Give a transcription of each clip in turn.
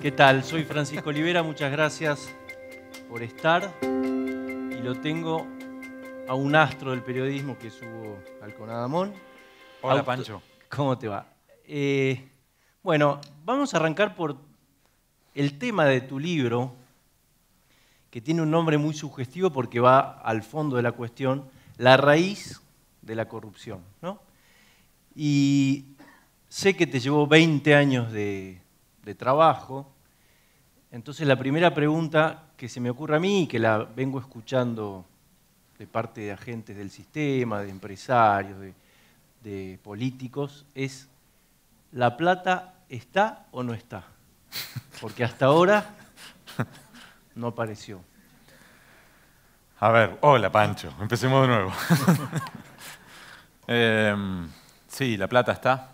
¿Qué tal? Soy Francisco Olivera, muchas gracias por estar. Y lo tengo a un astro del periodismo que es Hugo Alconadamón. Hola, Pancho. ¿Cómo te va? Bueno, vamos a arrancar por el tema de tu libro, que tiene un nombre muy sugestivo porque va al fondo de la cuestión, la raíz de la corrupción, ¿no? Y sé que te llevó 20 años de trabajo. Entonces la primera pregunta que se me ocurre a mí y que la vengo escuchando de parte de agentes del sistema, de empresarios, de políticos, es: ¿la plata está o no está? Porque hasta ahora no apareció. A ver, hola, Pancho. Empecemos de nuevo. Sí, la plata está.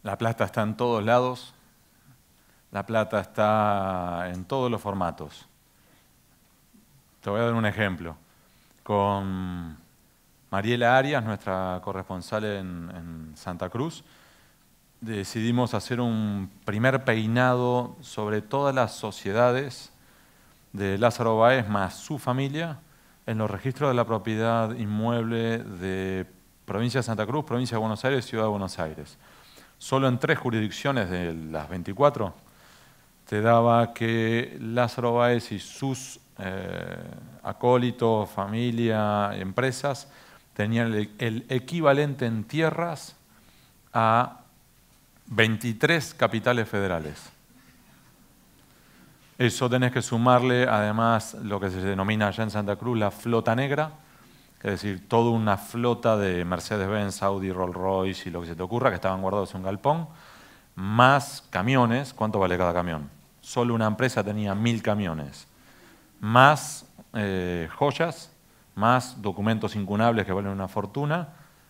La plata está en todos lados. La plata está en todos los formatos. Te voy a dar un ejemplo. Con Mariela Arias, nuestra corresponsal en Santa Cruz, decidimos hacer un primer peinado sobre todas las sociedades de Lázaro Báez más su familia en los registros de la propiedad inmueble de provincia de Santa Cruz, provincia de Buenos Aires y ciudad de Buenos Aires. Solo en 3 jurisdicciones de las 24 te daba que Lázaro Báez y sus acólitos, familia, empresas tenían el equivalente en tierras a 23 capitales federales. Eso tenés que sumarle, además, lo que se denomina allá en Santa Cruz la flota negra, es decir, toda una flota de Mercedes-Benz, Audi, Rolls-Royce y lo que se te ocurra, que estaban guardados en un galpón, más camiones. ¿Cuánto vale cada camión? Solo una empresa tenía 1000 camiones, más joyas, más documentos incunables que valen una fortuna,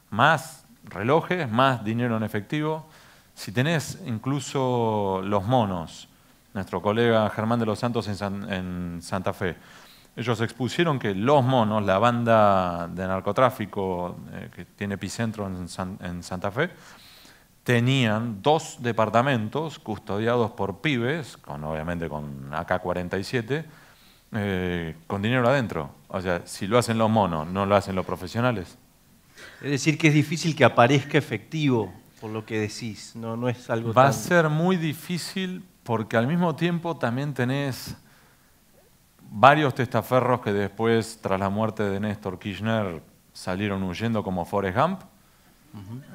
más relojes, más dinero en efectivo. Si tenés incluso los monos, nuestro colega Germán de los Santos en Santa Fe, ellos expusieron que los monos, la banda de narcotráfico que tiene epicentro en Santa Fe, tenían 2 departamentos custodiados por pibes, obviamente con AK-47, con dinero adentro. O sea, si lo hacen los monos, ¿no lo hacen los profesionales? Es decir, que es difícil que aparezca efectivo, por lo que decís. No es algo Va tan... a ser muy difícil porque al mismo tiempo también tenés varios testaferros que después, tras la muerte de Néstor Kirchner, salieron huyendo como Forrest Gump.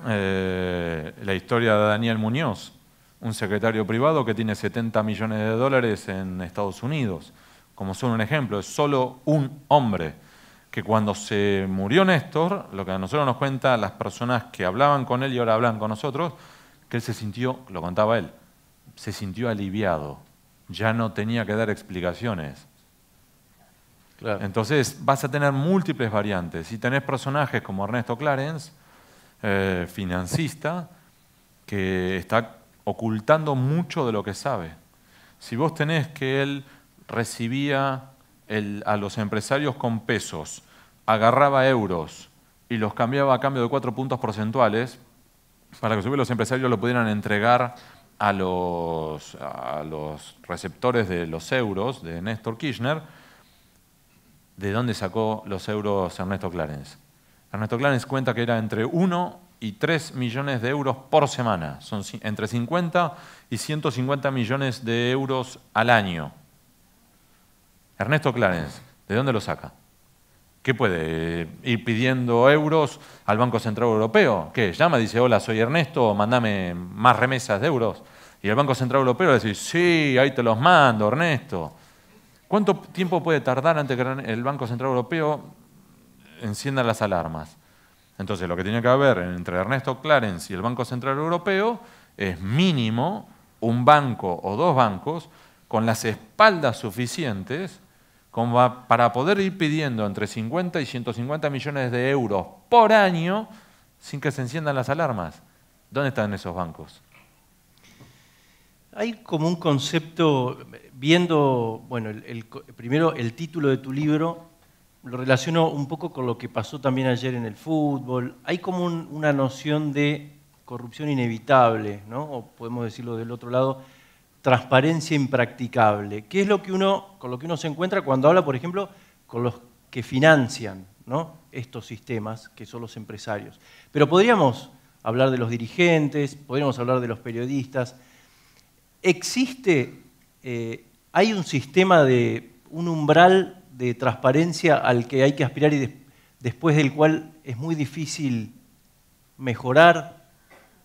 La historia de Daniel Muñoz, un secretario privado que tiene 70 millones de dólares en Estados Unidos. Como son un ejemplo, es solo un hombre que cuando se murió Néstor, lo que a nosotros nos cuenta las personas que hablaban con él y ahora hablan con nosotros, que él se sintió, lo contaba él, se sintió aliviado, ya no tenía que dar explicaciones. Claro. Entonces vas a tener múltiples variantes. Si tenés personajes como Ernesto Clarence, financista, que está ocultando mucho de lo que sabe. Si vos tenés que él recibía a los empresarios con pesos, agarraba euros y los cambiaba a cambio de 4 puntos porcentuales, para que los empresarios lo pudieran entregar a los receptores de los euros de Néstor Kirchner, ¿de dónde sacó los euros Ernesto Clarence? Ernesto Clarence cuenta que era entre 1 y 3 millones de euros por semana. Son entre 50 y 150 millones de euros al año. Ernesto Clarence, ¿de dónde lo saca? ¿Qué puede? ¿Ir pidiendo euros al Banco Central Europeo? ¿Qué? Llama y dice: hola, soy Ernesto, mandame más remesas de euros. Y el Banco Central Europeo le dice: sí, ahí te los mando, Ernesto. ¿Cuánto tiempo puede tardar antes que el Banco Central Europeo encienda las alarmas? Entonces, lo que tiene que haber entre Ernesto Clarence y el Banco Central Europeo es mínimo un banco o 2 bancos con las espaldas suficientes como para poder ir pidiendo entre 50 y 150 millones de euros por año sin que se enciendan las alarmas. ¿Dónde están esos bancos? Hay como un concepto, viendo, bueno, primero el título de tu libro, lo relaciono un poco con lo que pasó también ayer en el fútbol. Hay como una noción de corrupción inevitable, ¿no? O podemos decirlo del otro lado, transparencia impracticable, que es con lo que uno se encuentra cuando habla, por ejemplo, con los que financian, ¿no?, estos sistemas, que son los empresarios. Pero podríamos hablar de los dirigentes, podríamos hablar de los periodistas. ¿Hay un sistema un umbral de transparencia al que hay que aspirar y después del cual es muy difícil mejorar?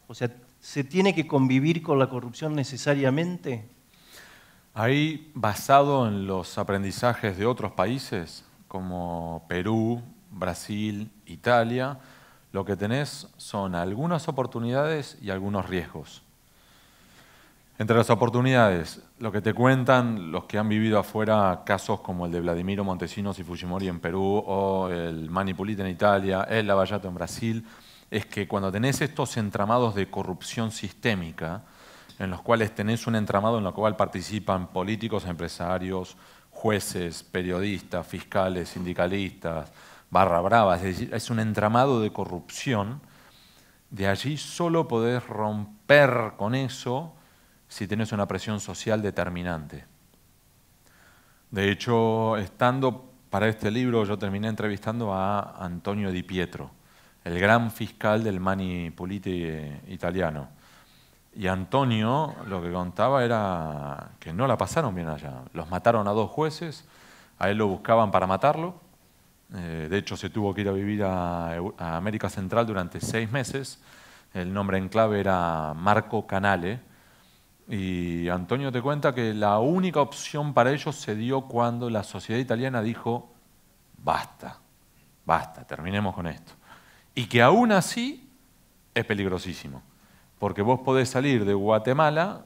O sea, ¿se tiene que convivir con la corrupción necesariamente? Ahí, basado en los aprendizajes de otros países, como Perú, Brasil, Italia, lo que tenés son algunas oportunidades y algunos riesgos. Entre las oportunidades, lo que te cuentan los que han vivido afuera, casos como el de Vladimiro Montesinos y Fujimori en Perú, o el Mani Pulite en Italia, el Lavallato en Brasil, es que cuando tenés estos entramados de corrupción sistémica, en los cuales tenés un entramado en el cual participan políticos, empresarios, jueces, periodistas, fiscales, sindicalistas, barra brava, es decir, es un entramado de corrupción. De allí solo podés romper con eso si tenés una presión social determinante. De hecho, estando para este libro, yo terminé entrevistando a Antonio Di Pietro, el gran fiscal del Mani Pulite italiano. Y Antonio lo que contaba era que no la pasaron bien allá. Los mataron a 2 jueces, a él lo buscaban para matarlo. De hecho, se tuvo que ir a vivir a América Central durante 6 meses. El nombre en clave era Marco Canale. Y Antonio te cuenta que la única opción para ellos se dio cuando la sociedad italiana dijo, basta, basta, terminemos con esto. Y que aún así es peligrosísimo. Porque vos podés salir de Guatemala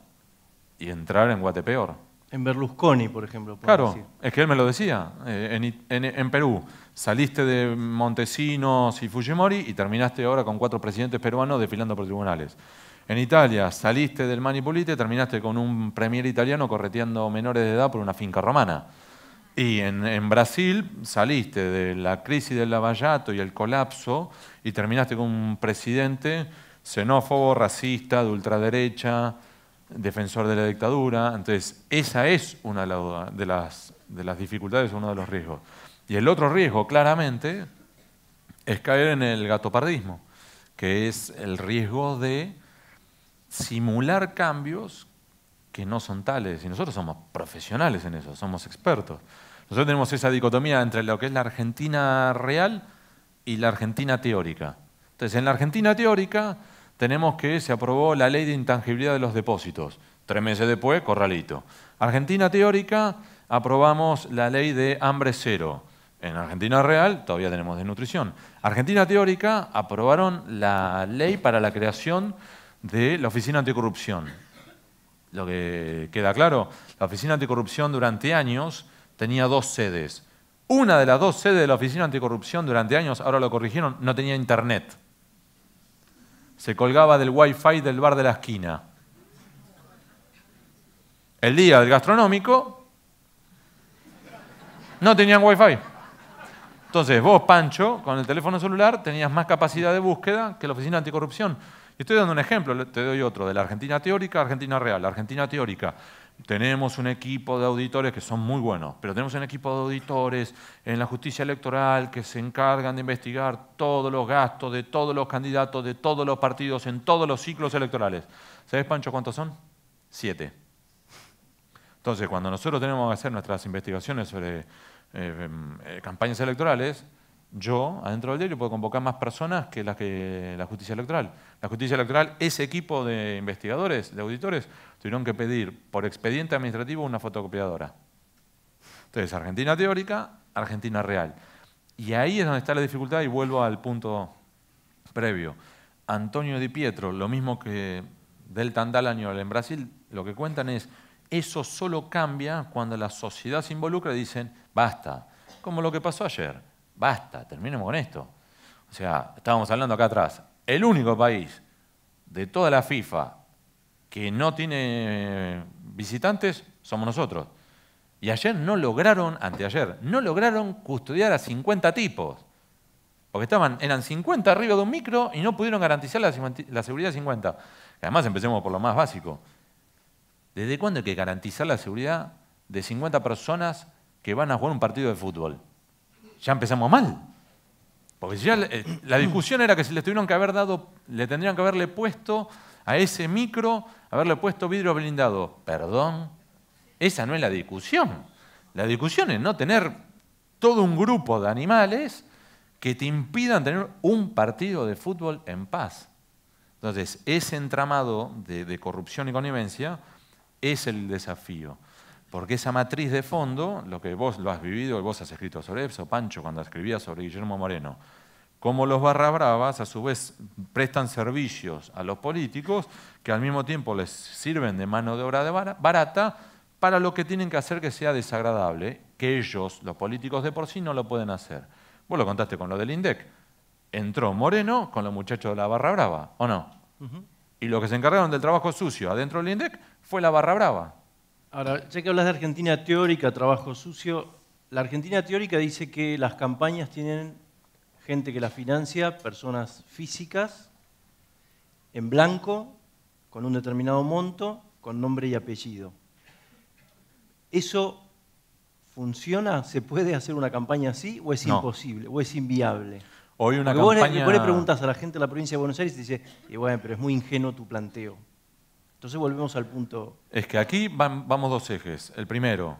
y entrar en Guatepeor. En Berlusconi, por ejemplo. Claro, decir. es que él me lo decía. En Perú saliste de Montesinos y Fujimori y terminaste ahora con 4 presidentes peruanos desfilando por tribunales. En Italia saliste del Mani Pulite y terminaste con un premier italiano correteando menores de edad por una finca romana. Y en Brasil saliste de la crisis del Lavallato y el colapso y terminaste con un presidente xenófobo, racista, de ultraderecha, defensor de la dictadura. Entonces, esa es una de las dificultades, uno de los riesgos. Y el otro riesgo, claramente, es caer en el gatopardismo, que es el riesgo de simular cambios que no son tales. Y nosotros somos profesionales en eso, somos expertos. Nosotros tenemos esa dicotomía entre lo que es la Argentina real y la Argentina teórica. Entonces, en la Argentina teórica tenemos que se aprobó la ley de intangibilidad de los depósitos. 3 meses después, corralito. Argentina teórica, aprobamos la ley de hambre cero. En Argentina real todavía tenemos desnutrición. Argentina teórica, aprobaron la ley para la creación de la Oficina Anticorrupción. Lo que queda claro, la Oficina Anticorrupción durante años tenía 2 sedes. Una de las 2 sedes de la Oficina Anticorrupción durante años, ahora lo corrigieron, no tenía internet. Se colgaba del wifi del bar de la esquina. El día del gastronómico no tenían wifi. Entonces vos, Pancho, con el teléfono celular tenías más capacidad de búsqueda que la Oficina Anticorrupción. Y estoy dando un ejemplo, te doy otro, de la Argentina teórica, Argentina real. La Argentina teórica, tenemos un equipo de auditores que son muy buenos, pero tenemos un equipo de auditores en la justicia electoral que se encargan de investigar todos los gastos de todos los candidatos, de todos los partidos, en todos los ciclos electorales. ¿Sabés, Pancho, cuántos son? 7. Entonces, cuando nosotros tenemos que hacer nuestras investigaciones sobre campañas electorales, yo, adentro del diario, puedo convocar más personas que la justicia electoral. La justicia electoral, ese equipo de investigadores, de auditores, tuvieron que pedir por expediente administrativo una fotocopiadora. Entonces, Argentina teórica, Argentina real. Y ahí es donde está la dificultad y vuelvo al punto previo. Antonio Di Pietro, lo mismo que del Tandálañol en Brasil, lo que cuentan es, eso solo cambia cuando la sociedad se involucra y dicen, basta, como lo que pasó ayer. Basta, terminemos con esto. O sea, estábamos hablando acá atrás. El único país de toda la FIFA que no tiene visitantes somos nosotros. Y ayer anteayer, no lograron custodiar a 50 tipos. Porque eran 50 arriba de un micro y no pudieron garantizar la seguridad de 50. Además, empecemos por lo más básico. ¿Desde cuándo hay que garantizar la seguridad de 50 personas que van a jugar un partido de fútbol? Ya empezamos mal. Porque ya la discusión era que si le tendrían que haberle puesto a ese micro, haberle puesto vidrio blindado. Perdón, esa no es la discusión. La discusión es no tener todo un grupo de animales que te impidan tener un partido de fútbol en paz. Entonces, ese entramado de corrupción y connivencia es el desafío. Porque esa matriz de fondo, lo que vos lo has vivido, vos has escrito sobre eso, Pancho, cuando escribías sobre Guillermo Moreno, cómo los barra bravas a su vez prestan servicios a los políticos que al mismo tiempo les sirven de mano de obra barata para lo que tienen que hacer que sea desagradable, que ellos, los políticos de por sí, no lo pueden hacer. Vos lo contaste con lo del INDEC. Entró Moreno con los muchachos de la barra brava, ¿o no? Y los que se encargaron del trabajo sucio adentro del INDEC fue la barra brava. Ahora, ya que hablas de Argentina teórica, trabajo sucio, la Argentina teórica dice que las campañas tienen gente que las financia, personas físicas, en blanco, con un determinado monto, con nombre y apellido. ¿Eso funciona? ¿Se puede hacer una campaña así o es imposible, o es inviable? Hoy una Porque campaña... vos le preguntas a la gente de la provincia de Buenos Aires y te dice, y bueno, pero es muy ingenuo tu planteo. Entonces volvemos al punto... Es que aquí vamos dos ejes. El primero,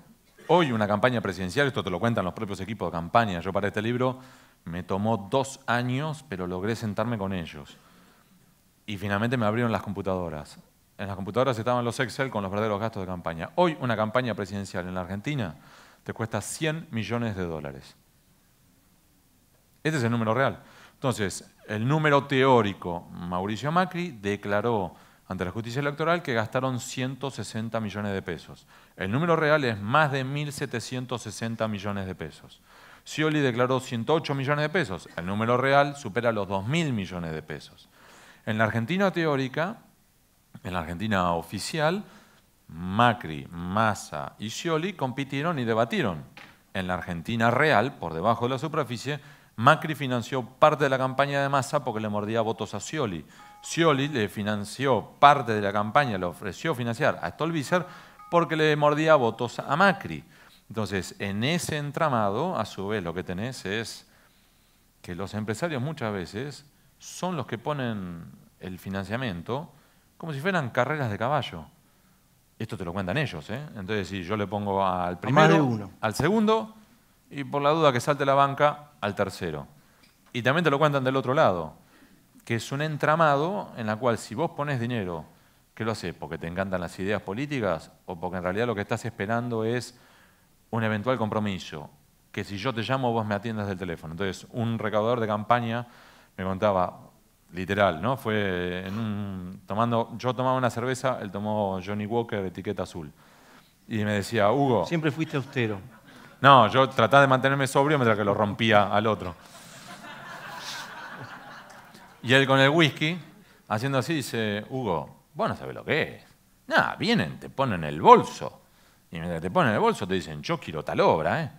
hoy una campaña presidencial, esto te lo cuentan los propios equipos de campaña. Yo para este libro me tomó 2 años, pero logré sentarme con ellos. Y finalmente me abrieron las computadoras. En las computadoras estaban los Excel con los verdaderos gastos de campaña. Hoy una campaña presidencial en la Argentina te cuesta $100 millones. Este es el número real. Entonces, el número teórico, Mauricio Macri declaró ante la justicia electoral que gastaron 160 millones de pesos. El número real es más de 1.760 millones de pesos. Scioli declaró 108 millones de pesos. El número real supera los 2.000 millones de pesos. En la Argentina teórica, en la Argentina oficial, Macri, Massa y Scioli compitieron y debatieron. En la Argentina real, por debajo de la superficie, Macri financió parte de la campaña de Massa porque le mordía votos a Scioli. Scioli le financió parte de la campaña, le ofreció financiar a Stolbizer porque le mordía votos a Macri. Entonces, en ese entramado, a su vez, lo que tenés es que los empresarios muchas veces son los que ponen el financiamiento como si fueran carreras de caballo. Esto te lo cuentan ellos, ¿eh? Entonces, si yo le pongo al primero, al segundo, y por la duda que salte la banca, al tercero. Y también te lo cuentan del otro lado, que es un entramado en la cual si vos pones dinero, ¿qué lo haces? ¿Porque te encantan las ideas políticas o porque en realidad lo que estás esperando es un eventual compromiso? Que si yo te llamo vos me atiendas del teléfono. Entonces, un recaudador de campaña me contaba, literal, ¿no? Fue yo tomaba una cerveza, él tomó Johnny Walker, etiqueta azul. Y me decía, Hugo... Siempre fuiste austero. No, yo trataba de mantenerme sobrio mientras que lo rompía al otro. Y él con el whisky, haciendo así, dice, Hugo, vos no sabés lo que es. Nada, vienen, te ponen el bolso. Y mientras te ponen el bolso te dicen, yo quiero tal obra, ¿eh?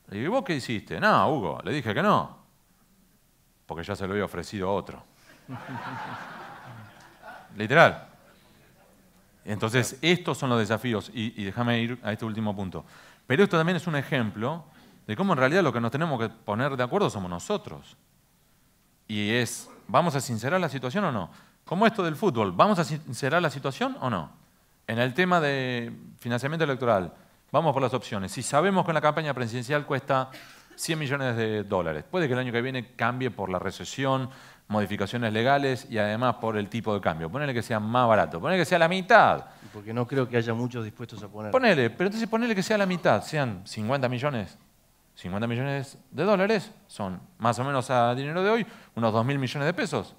Le digo, ¿y vos qué hiciste? No, Hugo, le dije que no. Porque ya se lo había ofrecido a otro. Literal. Entonces, estos son los desafíos. Y déjame ir a este último punto. Pero esto también es un ejemplo de cómo en realidad lo que nos tenemos que poner de acuerdo somos nosotros. Y es, ¿vamos a sincerar la situación o no? Como esto del fútbol, ¿vamos a sincerar la situación o no? En el tema de financiamiento electoral, vamos por las opciones. Si sabemos que una campaña presidencial cuesta $100 millones, puede que el año que viene cambie por la recesión, modificaciones legales y además por el tipo de cambio. Ponele que sea más barato, ponele que sea la mitad. Porque no creo que haya muchos dispuestos a poner. Ponele, pero entonces ponele que sea la mitad, sean 50 millones. 50 millones de dólares son más o menos a dinero de hoy unos 2.000 millones de pesos.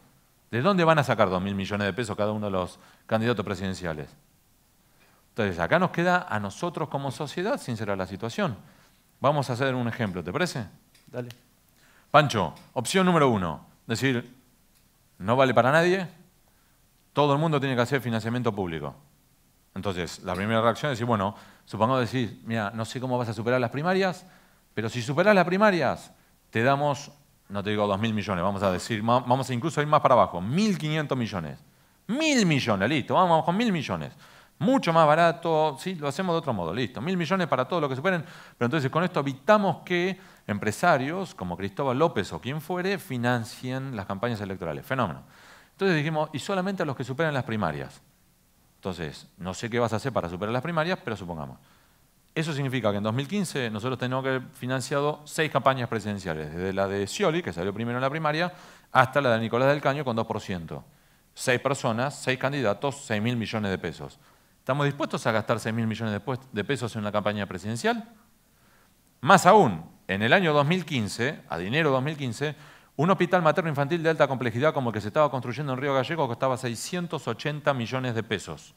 ¿De dónde van a sacar 2.000 millones de pesos cada uno de los candidatos presidenciales? Entonces, acá nos queda a nosotros como sociedad sincerar la situación. Vamos a hacer un ejemplo, ¿te parece? Dale. Pancho, opción número 1, decir, no vale para nadie, todo el mundo tiene que hacer financiamiento público. Entonces, la primera reacción es decir, bueno, supongamos decir, mira, no sé cómo vas a superar las primarias, pero si superás las primarias, te damos, no te digo 2.000 millones, vamos a decir, vamos a incluso ir más para abajo, 1.500 millones. 1.000 millones, listo, vamos con 1.000 millones. Mucho más barato, sí, lo hacemos de otro modo, listo. 1.000 millones para todo lo que superen, pero entonces con esto evitamos que empresarios como Cristóbal López o quien fuere financien las campañas electorales. Fenómeno. Entonces dijimos, y solamente a los que superen las primarias. Entonces, no sé qué vas a hacer para superar las primarias, pero supongamos. Eso significa que en 2015 nosotros tenemos que haber financiado 6 campañas presidenciales, desde la de Scioli, que salió primero en la primaria, hasta la de Nicolás del Caño con 2%. 6 personas, 6 candidatos, 6.000 millones de pesos. ¿Estamos dispuestos a gastar 6.000 millones de pesos en una campaña presidencial? Más aún, en el año 2015, a dinero 2015, un hospital materno-infantil de alta complejidad como el que se estaba construyendo en Río Gallegos costaba 680 millones de pesos.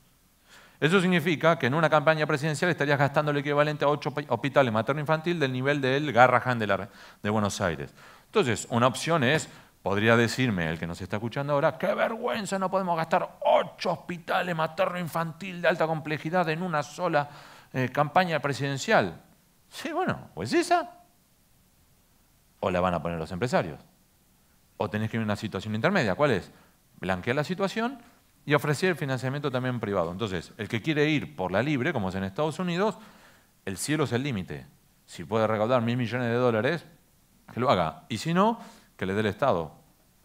Eso significa que en una campaña presidencial estarías gastando el equivalente a 8 hospitales materno-infantil del nivel del Garrahan de Buenos Aires. Entonces, una opción es, podría decirme el que nos está escuchando ahora, ¡qué vergüenza! No podemos gastar 8 hospitales materno-infantil de alta complejidad en una sola campaña presidencial. Sí, bueno, pues esa. O la van a poner los empresarios. O tenés que ir a una situación intermedia. ¿Cuál es? Blanquear la situación y ofrecer financiamiento también privado. Entonces, el que quiere ir por la libre, como es en Estados Unidos, el cielo es el límite. Si puede recaudar 1.000 millones de dólares, que lo haga. Y si no, que le dé el Estado.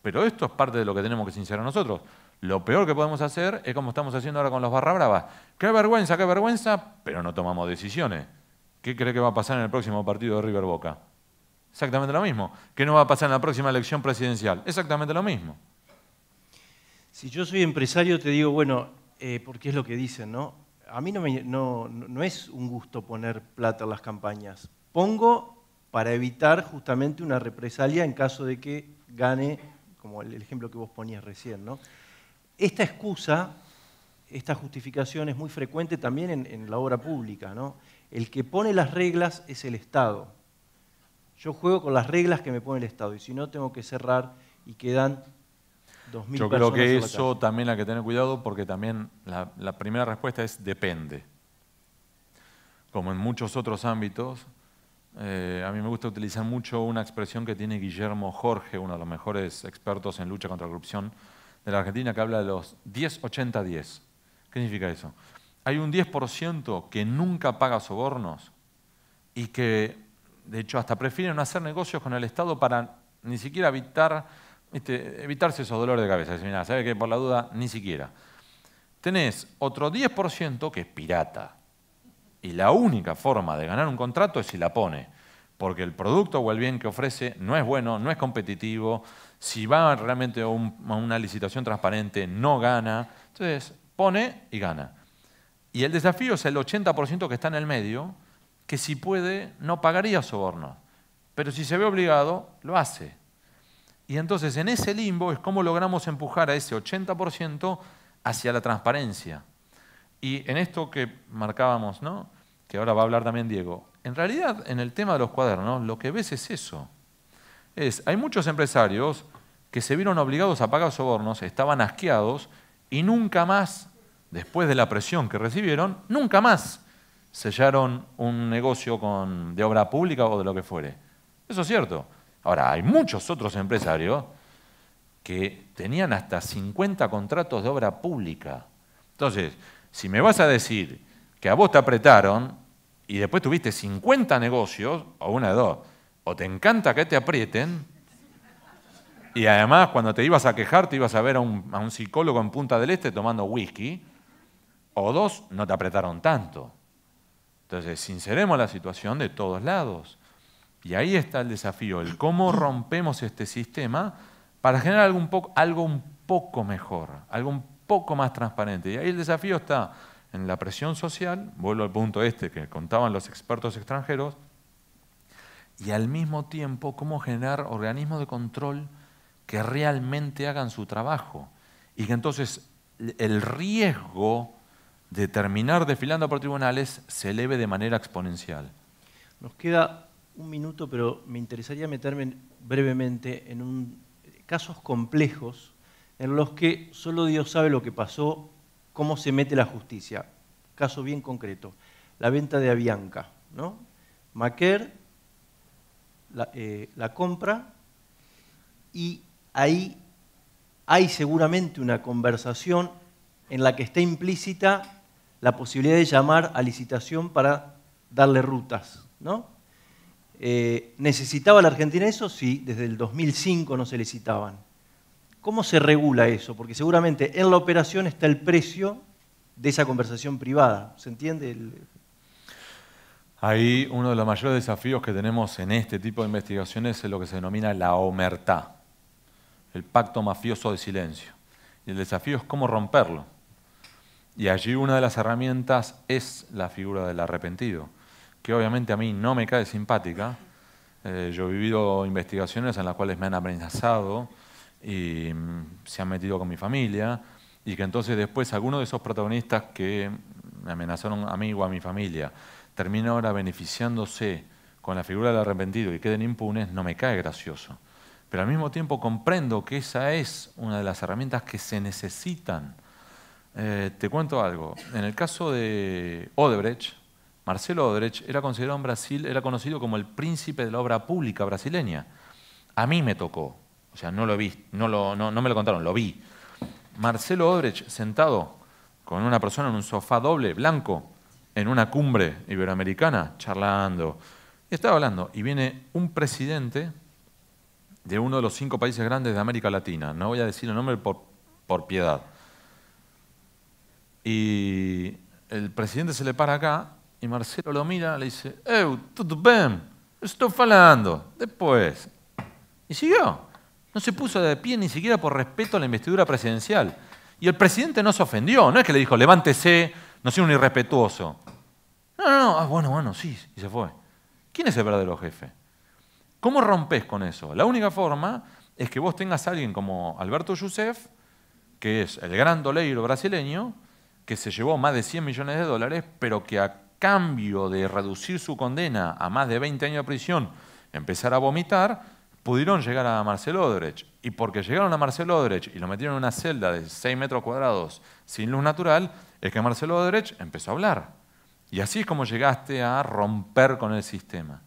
Pero esto es parte de lo que tenemos que sincerar nosotros. Lo peor que podemos hacer es como estamos haciendo ahora con los barra bravas. ¡Qué vergüenza! Pero no tomamos decisiones. ¿Qué cree que va a pasar en el próximo partido de River Boca? Exactamente lo mismo. ¿Qué no va a pasar en la próxima elección presidencial? Exactamente lo mismo. Si yo soy empresario, te digo, bueno, porque es lo que dicen, ¿no? A mí no es un gusto poner plata en las campañas. Pongo para evitar justamente una represalia en caso de que gane, como el ejemplo que vos ponías recién, ¿no? Esta excusa, esta justificación es muy frecuente también en la obra pública, ¿no? El que pone las reglas es el Estado. Yo juego con las reglas que me pone el Estado y si no tengo que cerrar y quedan 2.000 personas. Yo creo que eso también hay que tener cuidado porque también la primera respuesta es depende. Como en muchos otros ámbitos, a mí me gusta utilizar mucho una expresión que tiene Guillermo Jorge, uno de los mejores expertos en lucha contra la corrupción de la Argentina, que habla de los 10-80-10. ¿Qué significa eso? Hay un 10% que nunca paga sobornos y que, de hecho, hasta prefieren no hacer negocios con el Estado para ni siquiera evitarse esos dolores de cabeza. Mira, ¿sabe qué? Por la duda, ni siquiera. Tenés otro 10% que es pirata. Y la única forma de ganar un contrato es si la pone. Porque el producto o el bien que ofrece no es bueno, no es competitivo. Si va realmente a una licitación transparente, no gana. Entonces, pone y gana. Y el desafío es el 80% que está en el medio, que si puede, no pagaría sobornos. Pero si se ve obligado, lo hace. Y entonces en ese limbo es cómo logramos empujar a ese 80% hacia la transparencia. Y en esto que marcábamos, ¿no? Que ahora va a hablar también Diego, en realidad en el tema de los cuadernos lo que ves es eso. Hay muchos empresarios que se vieron obligados a pagar sobornos, estaban asqueados y nunca más, después de la presión que recibieron, nunca más sellaron un negocio de obra pública o de lo que fuere. Eso es cierto. Ahora, hay muchos otros empresarios que tenían hasta 50 contratos de obra pública. Entonces, si me vas a decir que a vos te apretaron y después tuviste 50 negocios, o una de dos, o te encanta que te aprieten, y además cuando te ibas a quejar te ibas a ver a un psicólogo en Punta del Este tomando whisky, o dos, no te apretaron tanto. Entonces, sinceremos la situación de todos lados. Y ahí está el desafío, el cómo rompemos este sistema para generar algo un poco mejor, algo un poco más transparente. Y ahí el desafío está en la presión social, vuelvo al punto que contaban los expertos extranjeros, y al mismo tiempo cómo generar organismos de control que realmente hagan su trabajo. Y que entonces el riesgo de terminar desfilando por tribunales se eleve de manera exponencial. Nos queda un minuto, pero me interesaría meterme brevemente en casos complejos en los que solo Dios sabe lo que pasó, cómo se mete la justicia. Caso bien concreto, la venta de Avianca, ¿no? Maquer la compra y ahí hay seguramente una conversación en la que está implícita la posibilidad de llamar a licitación para darle rutas, ¿no? ¿Necesitaba la Argentina eso? Sí, desde el 2005 no se licitaban. ¿Cómo se regula eso? Porque seguramente en la operación está el precio de esa conversación privada. ¿Se entiende? Ahí uno de los mayores desafíos que tenemos en este tipo de investigaciones es lo que se denomina la omertá, el pacto mafioso de silencio. Y el desafío es cómo romperlo. Y allí una de las herramientas es la figura del arrepentido, que obviamente a mí no me cae simpática. Yo he vivido investigaciones en las cuales me han amenazado y se han metido con mi familia, y que entonces después algunos de esos protagonistas que me amenazaron a mí o a mi familia terminan ahora beneficiándose con la figura del arrepentido y queden impunes, no me cae gracioso. Pero al mismo tiempo comprendo que esa es una de las herramientas que se necesitan. Te cuento algo. En el caso de Odebrecht, Marcelo Odebrecht era considerado en Brasil, era conocido como el príncipe de la obra pública brasileña. A mí me tocó, o sea, no lo vi, no me lo contaron, lo vi. Marcelo Odebrecht sentado con una persona en un sofá doble, blanco, en una cumbre iberoamericana, charlando. Y estaba hablando, y viene un presidente de uno de los 5 países grandes de América Latina. No voy a decir el nombre por piedad. Y el presidente se le para acá, y Marcelo lo mira, le dice, tudo bem, estoy falando, después. Y siguió. No se puso de pie ni siquiera por respeto a la investidura presidencial. Y el presidente no se ofendió, no es que le dijo, levántese, no sea un irrespetuoso. No, bueno, sí, y se fue. ¿Quién es el verdadero jefe? ¿Cómo rompes con eso? La única forma es que vos tengas a alguien como Alberto Youssef, que es el gran doleiro brasileño, que se llevó más de 100 millones de dólares, pero que a cambio de reducir su condena a más de 20 años de prisión, empezar a vomitar, pudieron llegar a Marcelo Odebrecht. Y porque llegaron a Marcelo Odebrecht y lo metieron en una celda de 6 metros cuadrados sin luz natural, es que Marcelo Odebrecht empezó a hablar. Y así es como llegaste a romper con el sistema.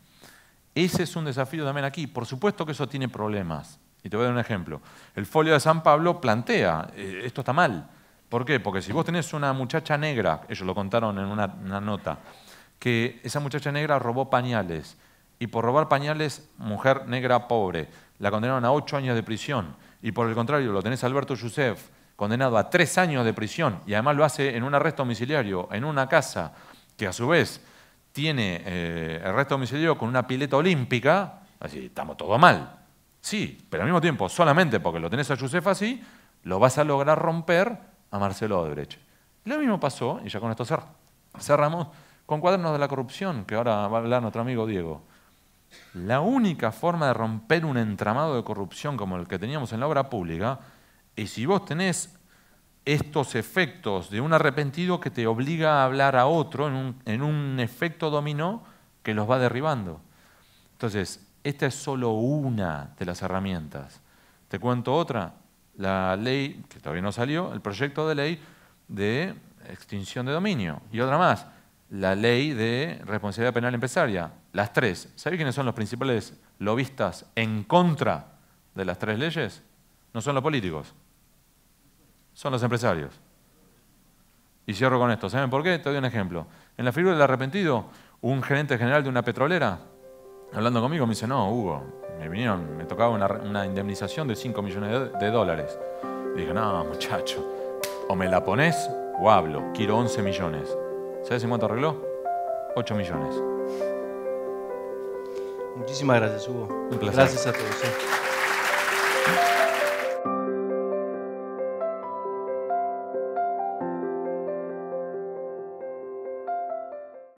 Ese es un desafío también aquí. Por supuesto que eso tiene problemas. Y te voy a dar un ejemplo. El Folio de San Pablo plantea, esto está mal. ¿Por qué? Porque si vos tenés una muchacha negra, ellos lo contaron en una nota, que esa muchacha negra robó pañales, y por robar pañales, mujer negra pobre, la condenaron a 8 años de prisión, y por el contrario, lo tenés a Alberto Youssef, condenado a 3 años de prisión, y además lo hace en un arresto domiciliario, en una casa, que a su vez tiene arresto domiciliario con una pileta olímpica, así, estamos todo mal. Sí, pero al mismo tiempo, solamente porque lo tenés a Youssef así, lo vas a lograr romper a Marcelo Odebrecht. Lo mismo pasó, y ya con esto cerramos, con Cuadernos de la Corrupción, que ahora va a hablar nuestro amigo Diego. La única forma de romper un entramado de corrupción como el que teníamos en la obra pública es si vos tenés estos efectos de un arrepentido que te obliga a hablar a otro en un efecto dominó que los va derribando. Entonces, esta es solo una de las herramientas. Te cuento otra. La ley, que todavía no salió, el proyecto de ley de extinción de dominio. Y otra más, la ley de responsabilidad penal empresaria. Las 3. ¿Sabés quiénes son los principales lobistas en contra de las 3 leyes? No son los políticos, son los empresarios. Y cierro con esto. ¿Saben por qué? Te doy un ejemplo. En la figura del arrepentido, un gerente general de una petrolera, hablando conmigo, me dice, no, Hugo, me tocaba una indemnización de 5 millones de dólares. Y dije, no, muchacho, o me la ponés o hablo, quiero 11 millones. ¿Sabes en cuánto arregló? 8 millones. Muchísimas gracias, Hugo. Un placer. Gracias a todos.